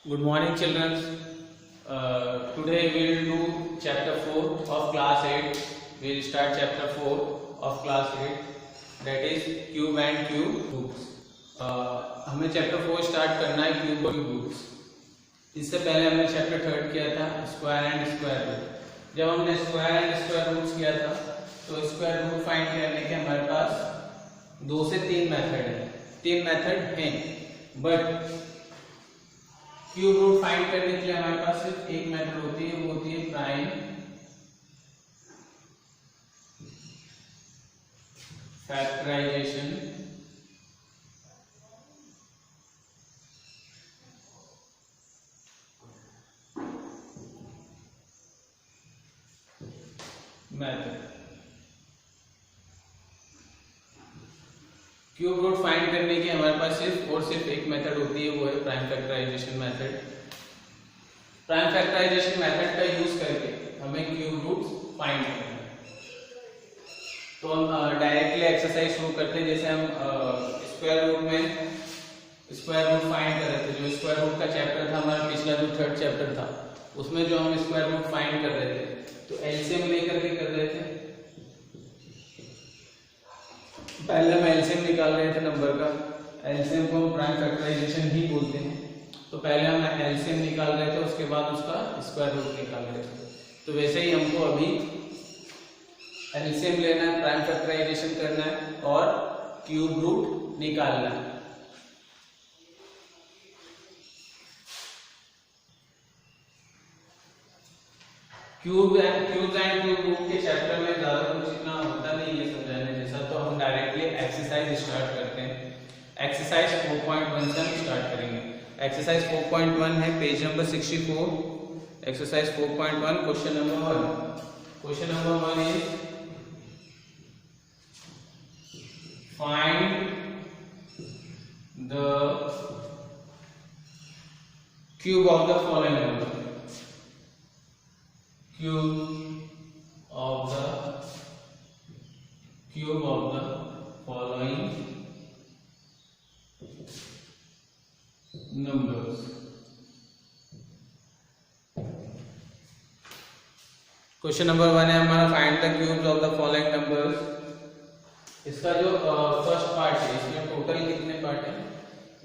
Good morning, children. Today we will do chapter 4 of class 8. We will start chapter 4 of class 8, that is cube and cube roots. हमें chapter 4 start करना है cube और cube roots. इससे पहले हमने chapter 3 किया था square and square root. जब हमने square and square roots किया था तो square root फाइंड करने के हमारे पास 2 से 3 मेथड है. 3 मेथड हैं, बट क्यूब रूट फाइंड करने के लिए हमारे पास सिर्फ एक मेथड होती है, वो होती है prime factorization method. Cube root find करने की हमारे पास सिर्फ और सिर्फ एक मेथड होती है, वो है prime factorization method. Prime factorization method का यूज करके हमें क्यूब रूट्स फाइंड करना है. तो हम डायरेक्टली एक्सरसाइज शुरू करते हैं. जैसे हम स्क्वायर रूट में स्क्वायर रूट फाइंड कर रहे थे, जो स्क्वायर रूट का चैप्टर था हमारा पिछला, जो 3rd चैप्टर था, उसमें जो हम स्क्वायर रूट फाइंड कर रहे थे तो एलसीएम लेकर के कर रहे थे. पहले हम एलसीएम निकाल रहे थे नंबर का. एलसीएम को हम प्राइम फैक्टराइजेशन ही बोलते हैं. तो पहले हम एलसीएम निकाल रहे थे, उसके बाद उसका स्क्वायर रूट निकाल रहे थे. तो वैसे ही हमको अभी एलसीएम लेना है, प्राइम फैक्टराइजेशन करना है और क्यूब रूट निकालना है. क्यूब एंड क्यूब रूट के चैप्टर में ज्यादा कुछ इतना होता नहीं है समझाने जैसा, तो हम डायरेक्टली एक्सरसाइज स्टार्ट करते हैं. एक्सरसाइज 4.1 से हम स्टार्ट करेंगे. एक्सरसाइज 4.1 है page number 64. Exercise 4.1 question number 1. Question number 1 is find the cube of the following number. Cube of the following numbers. Question number 1 है हमारा find the cubes of the following numbers. इसका जो first part है, इसमें total कितने part हैं?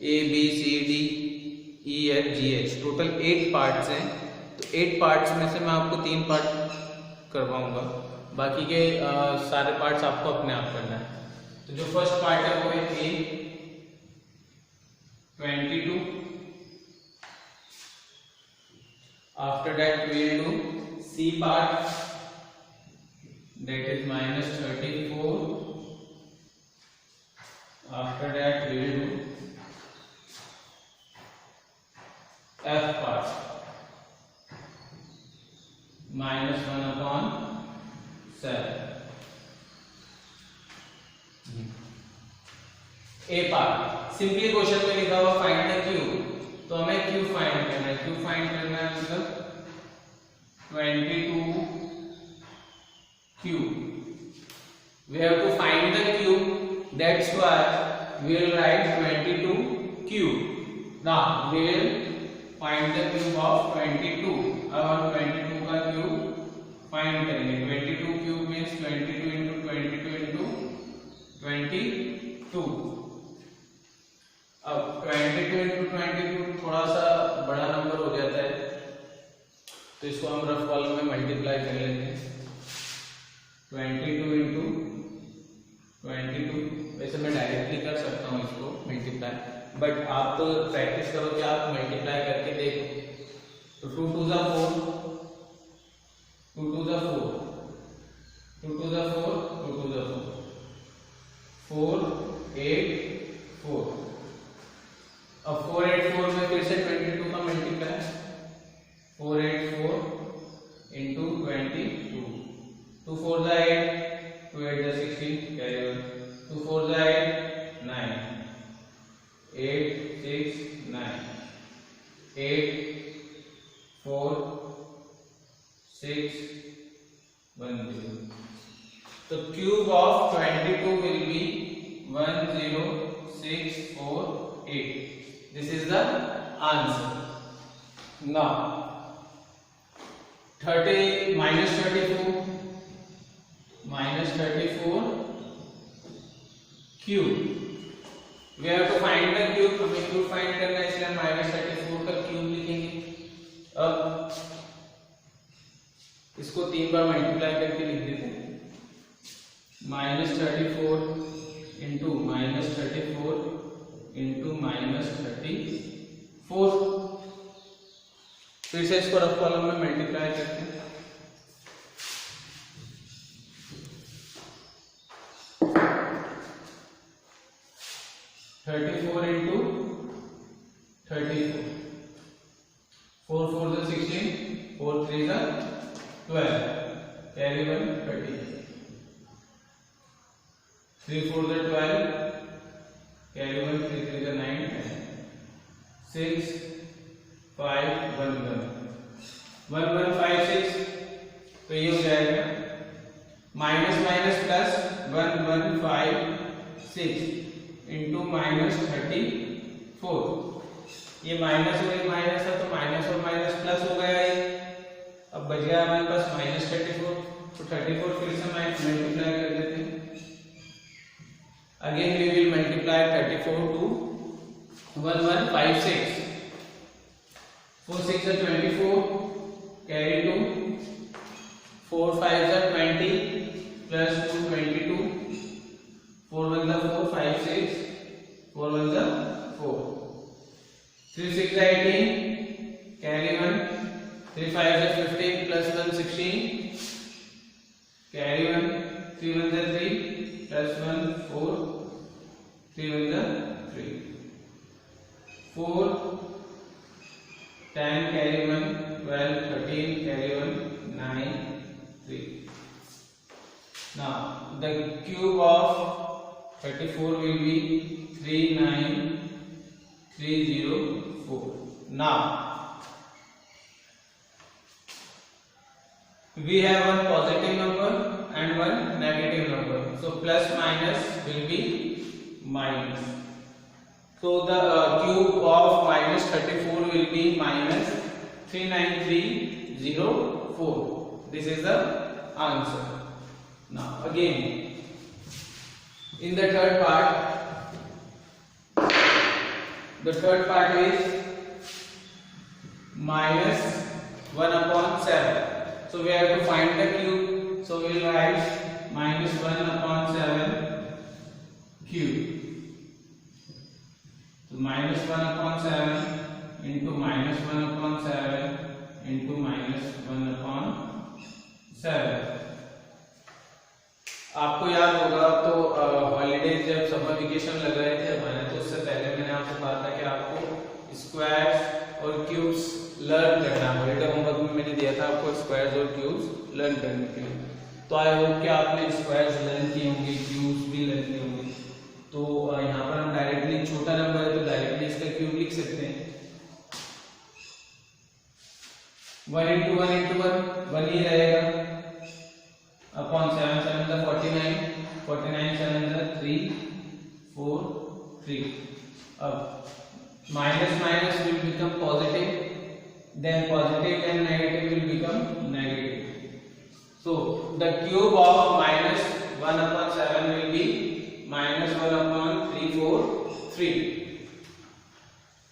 A B C D E F G H, total 8 parts हैं. तो 8 पार्ट्स में से मैं आपको 3 पार्ट करवाऊंगा, बाकी के सारे पार्ट्स आपको अपने आप करना है. तो जो फर्स्ट पार्ट है वो है A 22. After that we will do C part, that is -34. After that we will do F part, -1/7. A part simply question में लिखा हुआ फाइंड द क्यूब, तो हमें क्यूब फाइंड करना है. क्यूब फाइंड करना है मतलब 22 cube. We have to find the cube, that's why we will write 22 cube. Now we will find the cube of 22. अब हम 22 का क्यूब फाइंड करेंगे. 22 क्यूब मींस 22 into 22 into 22. अब 22 into 22 थोड़ा सा बड़ा नंबर हो जाता है, तो इसको हम रफ कॉलम में मल्टीप्लाई कर लेंगे. 22 into 22, वैसे मैं डायरेक्टली कर सकता हूँ इसको मल्टीप्लाई, बट आप तो प्रैक्टिस करो कि आप मल्टीप्लाई करके देखो. तो 2 2 जा 4, 2 2 जा 4, 2 2 जा 4, 2 2 जा 4, 4 8 4. अब 4 8 4 में फिर से 22 का मल्टीप्लाई, 4 8 4 into 22. 2 4 जा 8, 2 8 जा 16, कैरी ऑन. 2 4 जा 8 9, 8 6 9, 8 4 6 1 0. तो cube of 22 will be 1 0 6 4 8. This is the answer. Now 30 minus 34 cube. We have to find the cube. हमें क्यूब फाइंड करना है, इसलिए -34 का क्यूब लिखेंगे। अब इसको 3 बार मल्टीप्लाई करके लिख देते हैं। -34 इंटू -34 इंटू -34। फिर से इसको रफ कॉलम में मल्टीप्लाई करते हैं। (34 into 34) 4 4 is 16, 4 3 is 12, carry 1 30, 3 4 is 12, carry 1 3 3 is 9, 6 5 1 1 1 1 5 6। तो ये हो जाएगा माइनस माइनस प्लस 1 1 5 6 इंटू -34। ये माइनस और ये माइनस है तो माइनस और माइनस प्लस हो गया ये। अब बच गया हमारे पास -34, तो 34 फिर से मल्टीप्लाई कर देते हैं। Again we will multiply 34 to 1 1 5 6, 4 6 is 24, carry 2, 4 5 is 20 plus 2 22, 4 1 is 4, 5 6, 4 1 is 4, 3 6 is 18, carry 1, 3 5 is 15 plus 1 16, carry 1, 3 1 is 3 plus 1 4, 3 1 is 3, 4 10 carry 1, 12 13 carry 1 9 3। Now the cube of 34 will be 39304. Now we have one positive number and one negative number, so plus minus will be minus. So the cube of -34 will be -39304. This is the answer. Now again in the third part is -1/7. So we have to find the cube. So we will write -1/7 cube. So -1/7 into -1/7 into -1/7। आपको याद होगा तो holidays जब summer vacation लग रहे थे हमारे, तो उससे पहले मैंने आपको कहा था कि आपको स्क्वायर्स और क्यूब्स लर्न करना है। हॉलीडे होमवर्क में मैंने दिया था आपको स्क्वायर्स और क्यूब्स लर्न करने के लिए। तो आई होप कि आपने स्क्वायर्स लर्न किए होंगे, क्यूब्स भी लर्न किए होंगे। तो यहाँ पर हम डायरेक्टली, छोटा नंबर है तो डायरेक्टली इसका क्यूब लिख सकते हैं। 1 into 1 into 1 1 ही रहेगा, अपॉन 7 7 is 49, 49 7 is 3 4 3। अब minus minus will become positive, then positive and negative will become negative. So the cube of -1/7 will be -1/343।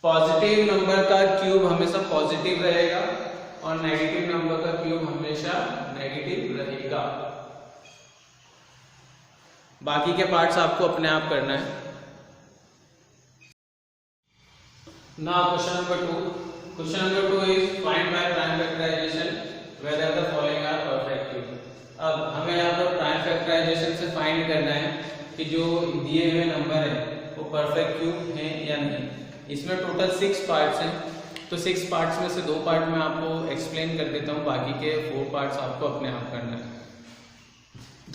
Positive number का क्यूब हमेशा पॉजिटिव रहेगा और नेगेटिव नंबर का क्यूब हमेशा नेगेटिव रहेगा। बाकी के पार्ट्स आपको अपने आप करना है। Now question number 2. Question number 2 is find by prime factorization whether the following are perfect cube. अब हमें यहाँ पर प्राइम फैक्टराइजेशन से फाइंड करना है कि जो दिए हुए नंबर है वो परफेक्ट क्यूब है या नहीं। इसमें टोटल 6 पार्ट्स हैं, तो 6 पार्ट्स में से 2 पार्ट मैं आपको एक्सप्लेन कर देता हूँ, बाकी के 4 पार्ट्स आपको अपने आप करना है।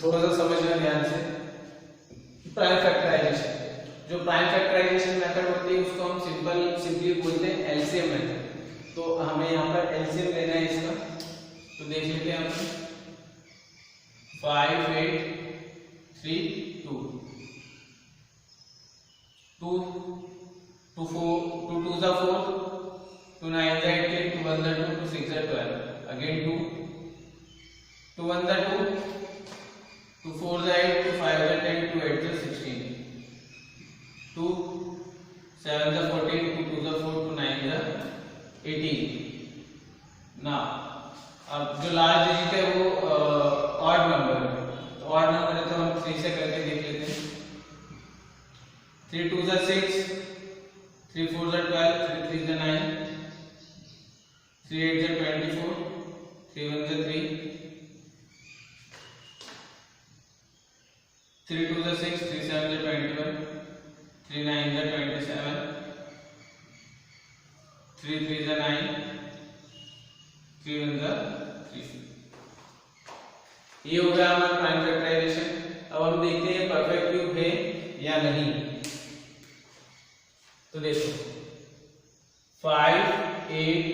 थोड़ा सा समझना ध्यान से। प्राइम फैक्टराइजेशन, जो प्राइम फैक्टराइजेशन मेथड होती है उसको हम सिंपली बोलते हैं एलसीएम मेथड। तो हमें यहाँ पर एलसीएम लेना है इसका, तो देख लेते हैं हम 5 8 3 2 2 2 4 2 2 4 2 2 9 is 18, 2 1 is 2, 2 6 is 12, again 2, 2 1 is 2, 2 4 is 8, 2 5 is 10, 2 8 is 16, 2 7 is 14, 2 2 is 4, 2 9 is 18. ना अब जो लास्ट डिजिट है वो ऑड नंबर है, तो ऑड नंबर है तो हम 3 से करके देख लेते हैं। 3 2 is 6, 3 4 is 12, 3 3 is 9, 3 8 is 24, 3 1 is 3, 3 2 is 6, 3 7 is 21, 3 9 is 27, 3 3 is 9, 3 1 is 3। ये हो गया हमारा प्राइम फैक्टराइजेशन। अब हम देखते हैं परफेक्ट क्यूब है या नहीं। तो देखो 5 8,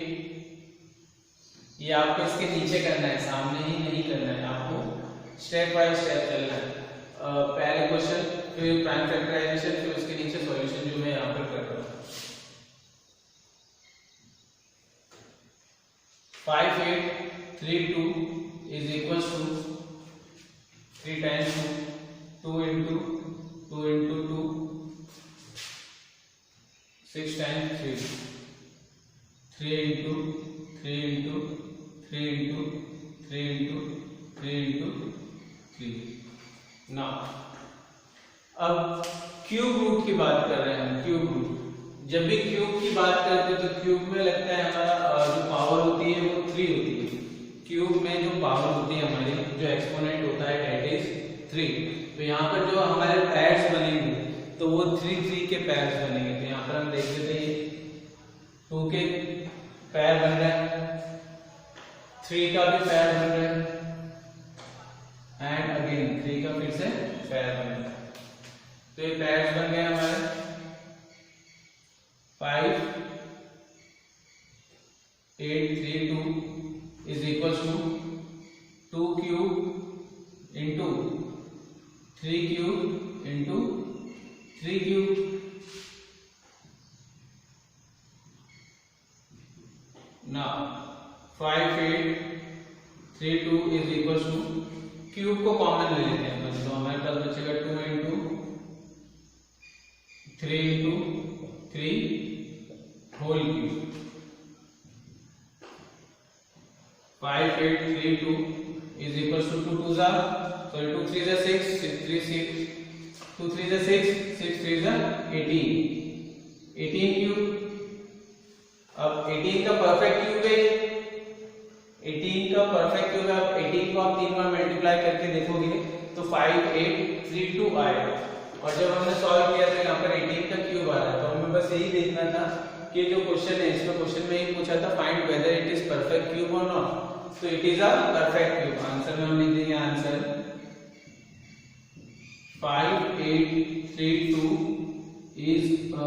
ये आपको इसके नीचे करना है, सामने ही नहीं करना है, आपको स्टेप बाय स्टेप चलना है। पहले क्वेश्चन, फिर प्राइम फैक्टराइजेशन, फिर उसके नीचे सॉल्यूशन जो मैं यहाँ पर कर रहा हूँ। 5 8 3 2 is equals to 3 times 2 into 2 into 2 6 times 3 3 into 3 into 3 into 3 into 3 into 3। now अब क्यूब रूट की बात कर रहे हैं हम। क्यूब रूट, जब भी क्यूब की बात करते हैं तो क्यूब में लगता है हमारा जो पावर होती है वो 3 होती है। क्यूब में जो पावर होती है हमारी, जो एक्सपोनेंट होता है दैट इज 3। तो यहाँ पर जो हमारे पैर्स बनेंगे तो वो 3 3 के पैर्स बनेंगे। तो यहाँ पर हम देख लेते हैं 2 के पैर बन रहे हैं, 3 का भी पैर बन रहा है, एंड अगेन 3 का फिर से पैर बन रहा है। तो ये पैर्स बन गए हमारे 5 8 3 2 is equals to 2 cube into 3 cube into 3 cube। now 5 8 3 2 is equals to, cube को कॉमन ले लेते हैं तो हमारे पास बचेगा 2 into 3 into 3 whole cube। 5 8 3 2 is equals to 2 2 are, sorry 2 3 is 6, 6 3 6, 2 3 is 6, 6 3 is 18, 18 cube. अब 18 का परफेक्ट क्यूब है, 18 का परफेक्ट क्यूब है। अब 18 को आप 3 बार मल्टीप्लाई करके देखोगे तो 5 8 3 2 आएगा। और जब हमने सॉल्व किया था यहाँ पर 18 का क्यूब आ रहा है, तो हमें बस यही देखना था कि जो क्वेश्चन है, इसमें क्वेश्चन में ही पूछा था find whether it is perfect cube और नॉट। तो it is a perfect cube. Answer में हम लिख देंगे answer 5 8 3 2 is a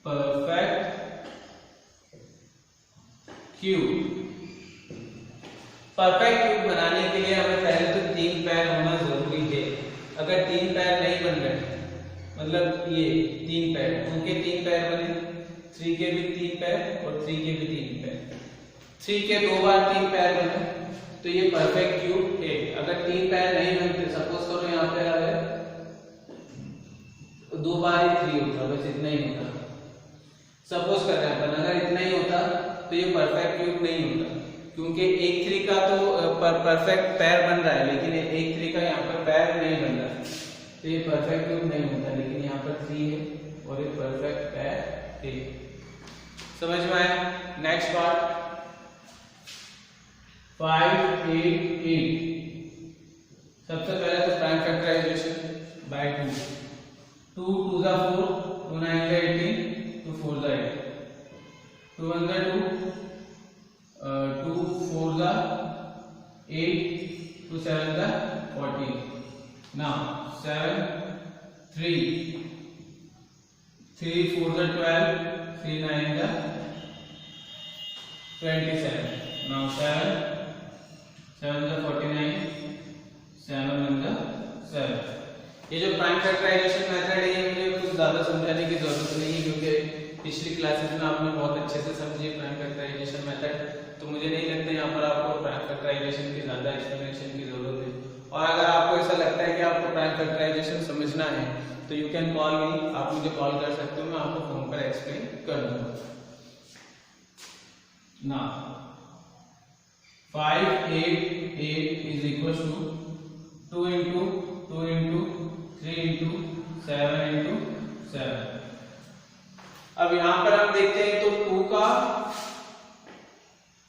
perfect cube. Perfect cube बनाने के लिए हमें पहले तो 3 पैर होना जरूरी है। अगर 3 पैर नहीं बन रहे, मतलब ये 3 पैर, उनके 3 पैर बने, 3 के भी 3 पैर और 3 के भी 3 पैर, 3 के 2 बार 3 पैर बने, तो ये परफेक्ट क्यूब है। अगर 3 पैर नहीं बनते, सपोज करो यहाँ पे आ गए 2 बार ही 3 होता, बस इतना ही होता, सपोज कर रहे हैं अपन, अगर इतना ही होता तो ये परफेक्ट क्यूब नहीं होता, क्योंकि एक 3 का तो परफेक्ट पैर बन रहा है, लेकिन एक 3 का यहाँ पर पैर नहीं बन रहा, तो ये परफेक्ट क्यूब नहीं होता। लेकिन यहाँ पर 3 है और एक परफेक्ट पैर है। समझ में आया? Next part 5 8 8। सबसे पहले तो prime factorisation bye 2, 2 2 is 4, 2 9 is 18, 2 4 is 8, 2 1 is 2, 2 4 is 8, 2 7 is 14। now 7 3 3 4 is 12, 3 9 is 27। now 7 7 is 49, 7 1 is 7। ये जो प्राइम फैक्टराइजेशन मेथड है, ये मुझे कुछ ज्यादा समझाने की जरूरत नहीं है, क्योंकि पिछली क्लासेस में आपने बहुत अच्छे से समझी प्राइम फैक्टराइजेशन मेथड, तो मुझे नहीं लगता यहाँ पर आपको प्राइम फैक्टराइजेशन की ज़्यादा एक्सप्लेनेशन की ज़रूरत है। और अगर आपको ऐसा लगता है कि आपको प्राइम फैक्टराइजेशन समझना है तो यू कैन कॉल मी, आप मुझे कॉल कर सकते हो, मैं आपको फोन पर एक्सप्लेन कर दूँगा ना। 5 8 8 is equal to 2 into 2 into 3 into 7 into 7। अब यहां पर हम देखते हैं तो 2 का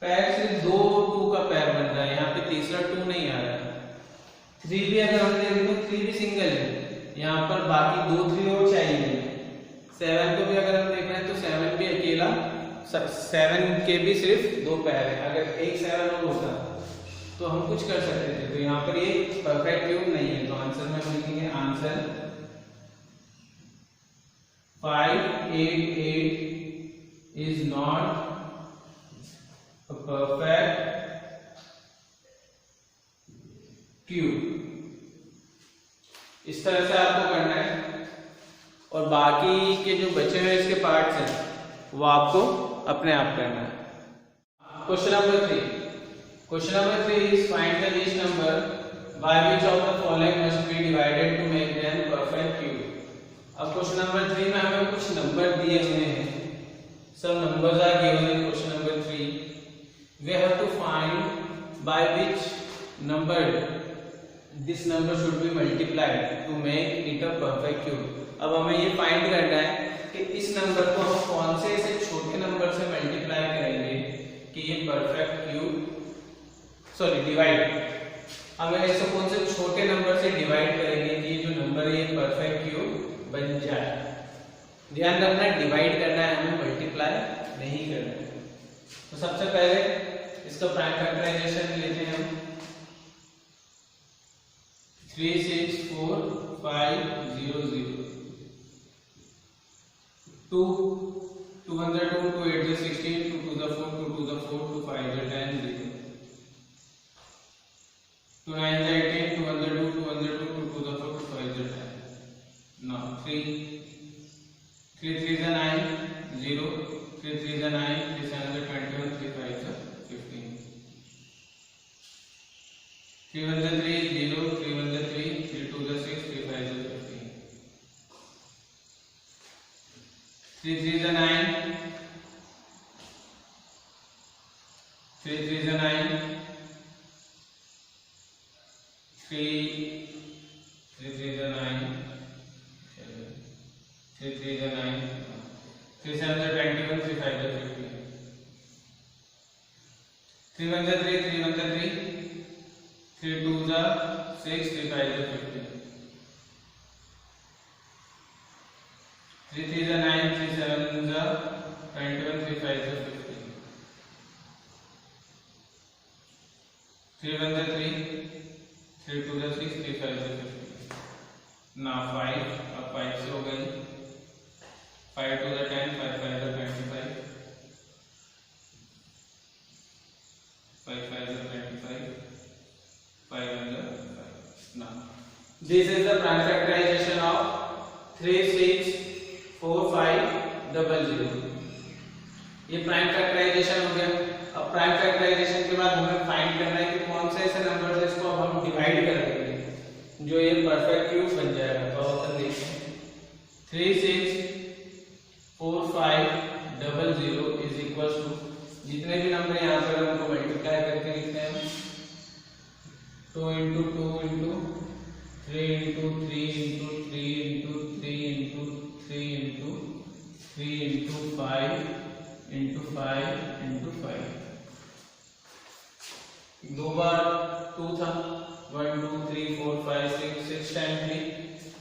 पैर से 2 2 का पैर बन रहा है, यहाँ पे तीसरा 2 नहीं आ रहा है। 3 भी अगर हम देखें तो 3 भी सिंगल है, यहाँ पर बाकी 2 3 और चाहिए। 7 को भी अगर हम देख रहे हैं तो 7 भी अकेला, 7 के भी सिर्फ 2 पैर है। अगर एक 7 और होता तो हम कुछ कर सकते थे, तो यहाँ पर ये परफेक्ट क्यूब नहीं है, तो आंसर में हम लिखेंगे answer 5 8 8 is not a perfect cube। इस तरह से आपको करना है, और बाकी के जो बचे हुए इसके पार्ट्स हैं वो आपको अपने आप करना है। Question number 3 is find the least number by which of the following must be divided to make them perfect cube। अब क्वेश्चन नंबर 3 में हमें कुछ नंबर दिए हुए हैं, some numbers are given in question number 3। we have to find by which number this number should be multiplied to make it a perfect cube। अब हमें ये फाइंड करना है कि इस नंबर को हम कौन से ऐसे छोटे नंबर से मल्टीप्लाई करेंगे कि ये परफेक्ट क्यूब डिवाइड, हमें ऐसे कौन से छोटे नंबर से डिवाइड करेंगे कि ये जो नंबर है ये परफेक्ट क्यूब बन जाए। ध्यान रखना, डिवाइड करना है, हमें मल्टीप्लाई नहीं करना है। तो सबसे पहले इसका प्राइम फैक्टराइजेशन लेते हैं हम। 3 6 4 5 0 0 2 2 1 2 2 8 16 2 2 4 2 2 4 2 5 10 0 2 9 18 2 2 2 2 2 2 4 2 5 10। now 3 3 3 9 0 3 3 9 3 7 21 3 5 15 3 1 3 0 3 1 3 3 2 6 3 5 15 3 3 9 3 3 9 3 3 9 3 3 9 3 7 21 3 5 15 3 1 3 3 1 3 3 2 6 3 5 15 3 3 9 3 7 21 3 5 15 3 1 3 3 2 6 3 5 15 ना 5, अब 5 से हो गई 5 2 10 5 5 25 5 5 25 5 5 now this is the prime factorization of 3 6 4 5 0 0। ये प्राइम फैक्टराइजेशन हो गया। अब प्राइम फैक्टराइजेशन के बाद हमें फाइंड करना है कि कौन से ऐसे नंबर है इसको हम डिवाइड कर देंगे जो ये परफेक्ट क्यूब बन जाएगा। तो अपन देखते हैं 3 6 4 5 0 0 इज इक्वल टू जितने भी नंबर यहाँ पर उनको मल्टीप्लाई करके लिखते हैं 2 into 2 into 3 into 3 into 3 into 3 into 3 into 3 into 5 into 5 into 5 दो बार 2 था 1 2 3 4 5 6 टाइम 3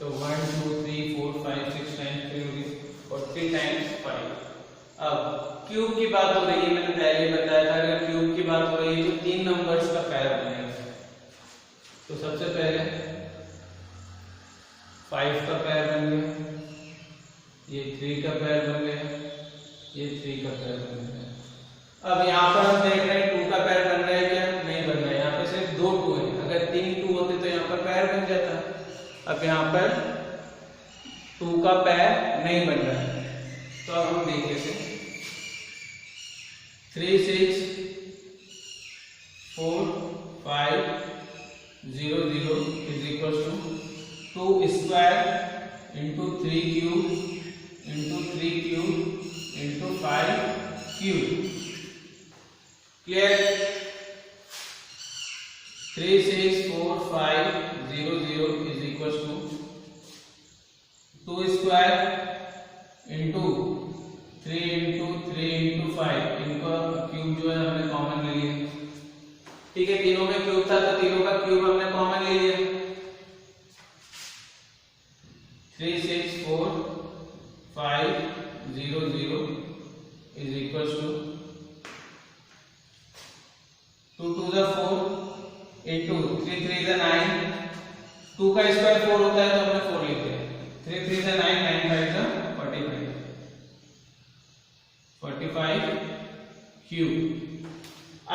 तो 1 2 3 4 5 6 टाइम 3 होगी और 3 टाइम्स 5। अब क्यूब की बात हो रही है, मैंने पहले ही बताया था अगर क्यूब की बात हो रही है तो 3 नंबर्स का पैर बनेगा। तो सबसे पहले 5 का पैर बन गया, ये 3 का पैर बन गया, ये 3 का पैर बन गया। अब यहाँ पर हम देख रहे हैं 2 का पैर बन रहा है क्या? नहीं बन रहा है, यहाँ पे सिर्फ 2 2 है। अगर 3 2 होते तो यहाँ पर पैर बन जाता। अब यहाँ पर 2 का पैर नहीं बन रहा है तो अब हम देख लेते हैं 3 6 4 5 0 0 is equal to 2 square into 3 cube into 3 cube into 5 cube. Clear? 3 6 4 5 0 0 is equal to 2 square into 3 into 5 इनका क्यूब जो है हमने कॉमन ले लिया। ठीक है, तीनों में क्यूब था तो तीनों का क्यूब हमने कॉमन ले लिया। 3 6 4 5 0 0 इज इक्वल टू 2 2 जा 4 इंटू 3 3 जा 9। 2 का स्क्वायर 4 होता है तो हमने 4 लिख दिया। 3 3 जा 9 9 5 जा 45 क्यूब।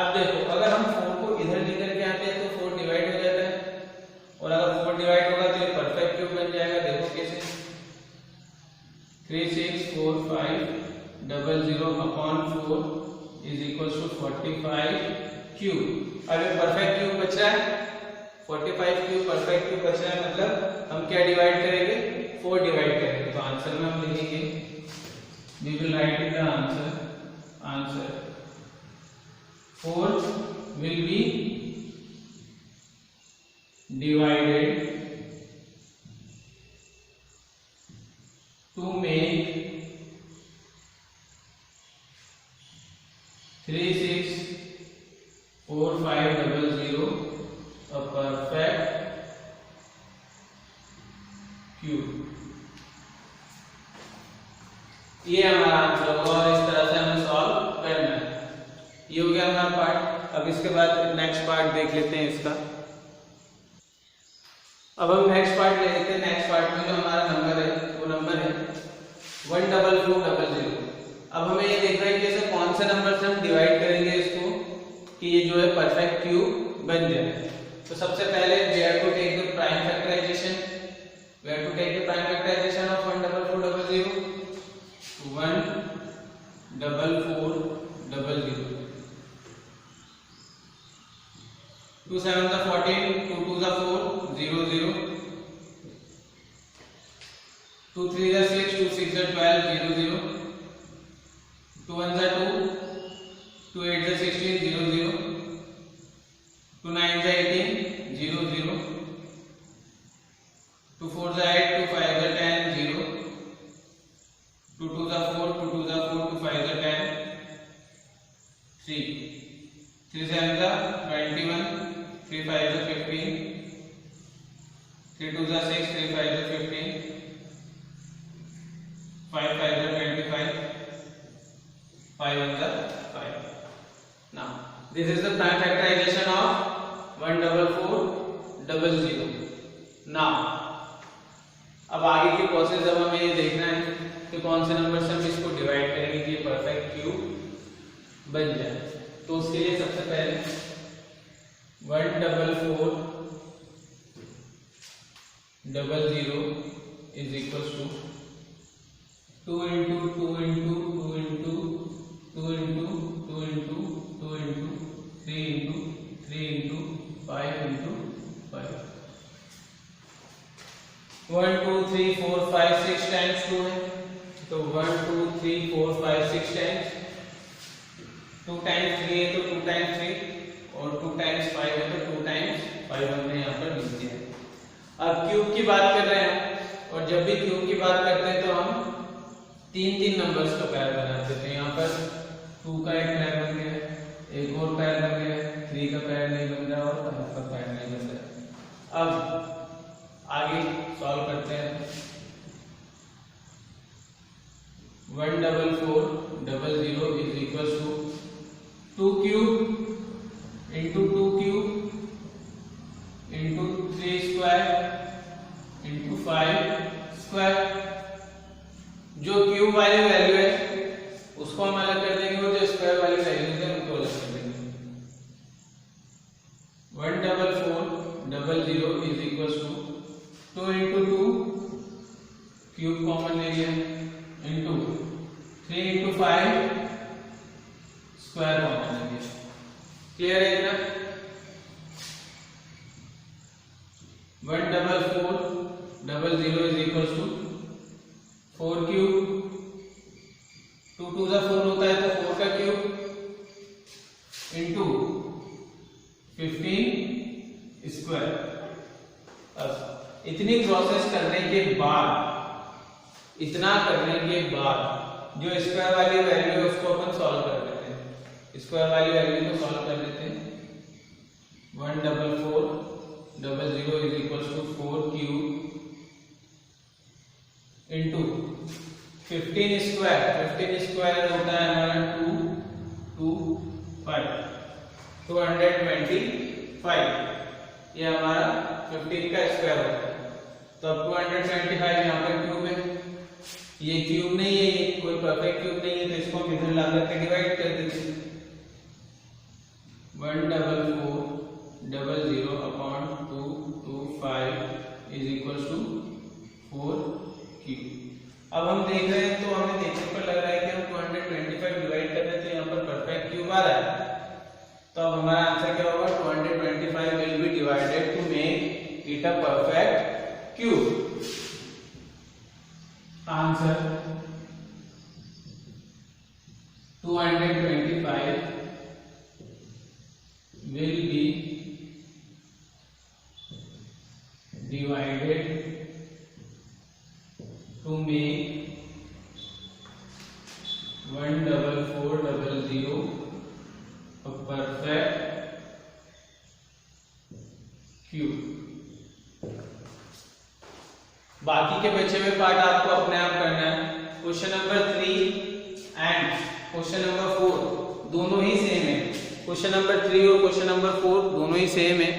अब देखो, अगर हम 4 को इधर लेकर के आते हैं तो 4 डिवाइड हो जाता है, और अगर 4 डिवाइड होगा तो ये परफेक्ट क्यूब बन जाएगा। देखो कैसे, 3 6 4 5 0 0 upon 4 is equal to 45 cube. अब ये परफेक्ट क्यूब बच रहा है, 45 क्यूब परफेक्ट क्यूब बच रहा है, मतलब हम क्या डिवाइड करेंगे, 4 डिवाइड करेंगे। तो आंसर में हम लिखेंगे, we will write in the answer 4 will be divided to make 3 6 4 5 0 0 a perfect cube। ये हमारा आंसर होगा और इस तरह से हमें सॉल्व करना है। ये हो गया हमारा पार्ट। अब इसके बाद नेक्स्ट पार्ट देख लेते हैं इसका। अब हम नेक्स्ट पार्ट ले लेते हैं। नेक्स्ट पार्ट में जो हमारा नंबर है वो नंबर है 14400। अब हमें ये देखना है कि ऐसे कौन से नंबर से हम डिवाइड करेंगे इसको कि ये जो है परफेक्ट क्यूब बन जाए। तो सबसे पहले we have to take the prime factorization. We have to take the prime factorization of 14400। 14400 2 7 जा 14 2 2 जा 4 0 0 2 3 जा 6 2 6 जा 12 0 0 2 1 जा 2 2 8 जा 16 0 0 2 9 जा 18 0 0 2 4 जा 8 2 5 जा 10 0 2 2 जा 4 2 2 जा 4 2 5 जा 10 3 3 7 जा 21 3 5 जा 15 3 2 जा 6 3 5 जा 15 5 5 जा 25 5 1 जा 5। Now this is the prime factorization of 14400। Now अब आगे की प्रोसेस अब हमें ये देखना है कि कौन से नंबर से हम इसको डिवाइड करेंगे कि परफेक्ट क्यूब बन जाए। तो उसके लिए सबसे पहले 14400 is equal to 2 into 2 into 2 into 2 into 2 into 2 into 3 into 3 into 5 into 5। 1 2 3 4 5 6 times 2 है, तो 1 2 3 4 5 6 टाइम्स 2 टाइम्स 3 है तो 2 टाइम्स 3 और 2 टाइम्स 5 है तो 2 टाइम्स 5 हमने यहाँ पर लिख दिया है। अब क्यूब की बात कर रहे हैं और जब भी क्यूब की बात करते हैं तो हम 3 नंबर्स का पैर बनाते थे। यहाँ पर 2 का एक पैर बन गया, एक और पैर बन गया, 3 का पैर नहीं बन रहा और 5 का पैर नहीं बन रहा। अब आगे सॉल्व करते हैं। 14400 is equal to 2 cube into 2 cube into 3 square into 5 square. जो क्यूब वाली वैल्यू है उसको हम अलग कर देंगे और जो स्क्वायर वाली वैल्यू है उनको अलग कर देंगे। 14400 is equal to 2 into 2 cube common ले लिया इंटू स्क्वायर कॉमन लेंगे। क्लियर है इतना? 14400 इज इक्वल टू 4 क्यूब, 2 टू ज़ा 4 होता है तो 4 का क्यूब इंटू 15 स्क्वायर। अब इतनी प्रोसेस करने के बाद, इतना करने के बाद जो स्क्वायर वाली वैल्यू है उसको अपन सॉल्व कर देते हैं। स्क्वायर वाली वैल्यू को सॉल्व कर देते हैं। 14400 is equal to 4 cube into 15 square होता है हमारा 225, 225 ये हमारा 15 का स्क्वायर होता है। तो अब 225 यहाँ पर क्यूब है, ये क्यूब नहीं है, ये कोई परफेक्ट क्यूब नहीं है, तो इसको हम इधर ला करके डिवाइड कर देते हैं। 14400 upon 225 is equal to 4 cube. अब हम देख रहे हैं तो हमें देखने पर लग रहा है कि हम 225 डिवाइड कर रहे थे, यहाँ पर परफेक्ट क्यूब आ रहा है। तो अब हमारा आंसर क्या होगा? 225 will be divided to make it a perfect cube. Answer 225 will be divided to make 14400 a perfect cube। बाकी के बचे हुए पार्ट आपको अपने आप करना है। Question number 3 and question number 4 दोनों ही सेम है। क्वेश्चन नंबर 3 और क्वेश्चन नंबर 4 दोनों ही सेम है,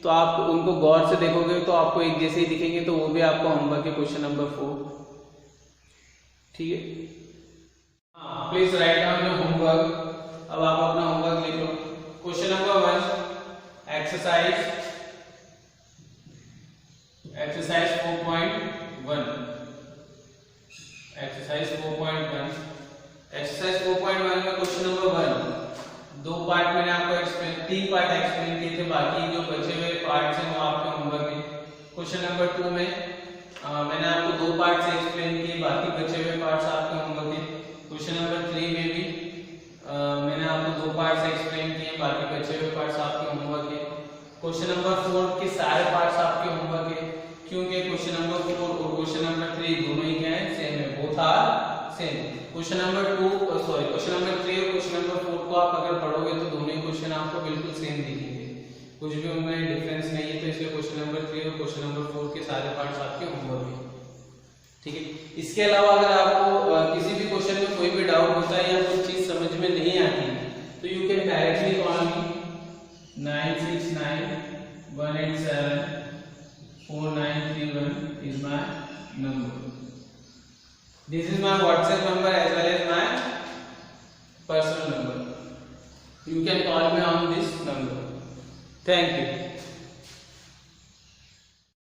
तो आप उनको गौर से देखोगे तो आपको एक जैसे ही दिखेंगे, तो वो भी आपका होमवर्क है क्वेश्चन नंबर 4। ठीक है, हाँ, please write down your homework. अब आप अपना होमवर्क लिख लो। Question number 1 exercise 4.1। एक्सरसाइज 4.1 में क्वेश्चन नंबर 1 दो पार्ट मैंने आपको एक्सप्लेन, 3 पार्ट एक्सप्लेन किए थे, बाकी जो बचे हुए पार्ट्स हैं वो आपके होमवर्क में। क्वेश्चन नंबर 2 में मैंने आपको 2 पार्ट से एक्सप्लेन किए, बाकी बचे हुए पार्ट्स आपके होमवर्क में। क्वेश्चन नंबर 3 में भी मैंने आपको 2 पार्ट से एक्सप्लेन किए, बाकी बचे हुए पार्ट्स आपके होमवर्क है। क्वेश्चन नंबर 4 के सारे पार्ट्स आपके होमवर्क है, क्योंकि क्वेश्चन नंबर 4 और क्वेश्चन नंबर 3 दोनों ही क्या है? सेम है, both are same. Question number 3 और क्वेश्चन नंबर 4 को आप अगर पढ़ोगे तो दोनों ही क्वेश्चन आपको बिल्कुल सेम दिखेंगे, कुछ भी उनमें डिफरेंस नहीं है। तो इसलिए क्वेश्चन नंबर 3 और क्वेश्चन नंबर 4 के सारे पार्ट्स आपके होमवर्क है। ठीक है, इसके अलावा अगर आपको किसी भी क्वेश्चन में कोई भी डाउट होता है या कोई चीज समझ में नहीं आती तो you can directly call me 9691874931 is my number. This is my WhatsApp number as well as my personal number. You can call me on this number. Thank you.